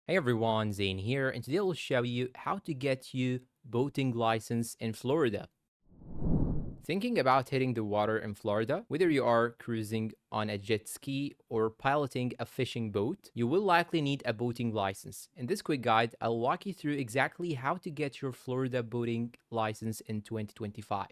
Hey everyone, Zane here, and today I'll show you how to get you boating license in Florida. Thinking about hitting the water in Florida, whether you are cruising on a jet ski or piloting a fishing boat, you will likely need a boating license. In this quick guide, I'll walk you through exactly how to get your Florida boating license in 2025.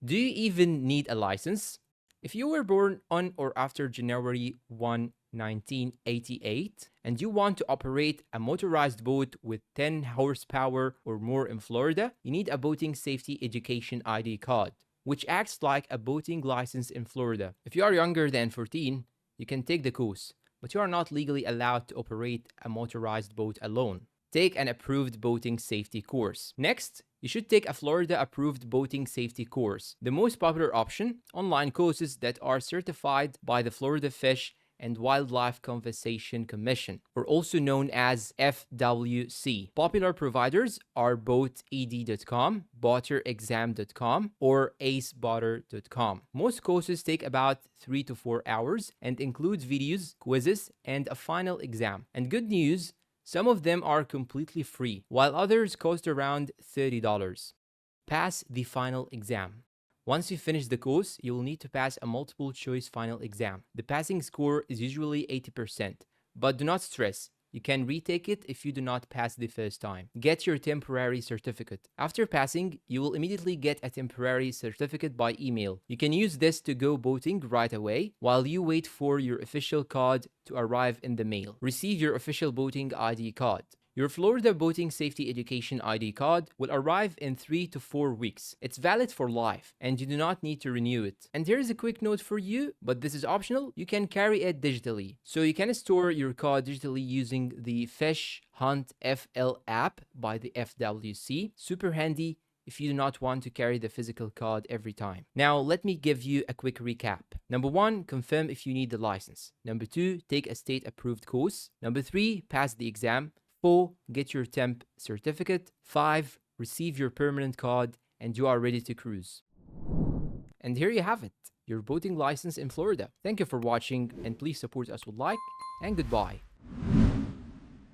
Do you even need a license? If you were born on or after January 1, 1988, and you want to operate a motorized boat with 10 horsepower or more in Florida, you need a boating safety education ID card, which acts like a boating license in Florida. If you are younger than 14, you can take the course, but you are not legally allowed to operate a motorized boat alone. Take an approved boating safety course. Next, you should take a Florida approved boating safety course. The most popular option, online courses that are certified by the Florida Fish and Wildlife Conservation Commission, or also known as FWC. Popular providers are boated.com, botterexam.com, or acebotter.com. Most courses take about 3 to 4 hours and include videos, quizzes, and a final exam. And good news, some of them are completely free, while others cost around $30. Pass the final exam. Once you finish the course, you will need to pass a multiple choice final exam. The passing score is usually 80%, but do not stress. You can retake it if you do not pass the first time. Get your temporary certificate. After passing, you will immediately get a temporary certificate by email. You can use this to go boating right away while you wait for your official card to arrive in the mail. Receive your official boating ID card. Your Florida Boating Safety Education ID card will arrive in 3 to 4 weeks. It's valid for life, and you do not need to renew it. And here is a quick note for you, but this is optional. You can carry it digitally. So you can store your card digitally using the Fish Hunt FL app by the FWC. Super handy if you do not want to carry the physical card every time. Now, let me give you a quick recap. Number 1, confirm if you need the license. Number 2, take a state-approved course. Number 3, pass the exam. 4, get your temp certificate. 5, receive your permanent card, and you are ready to cruise. And here you have it, your boating license in Florida. Thank you for watching, and please support us with like, and goodbye.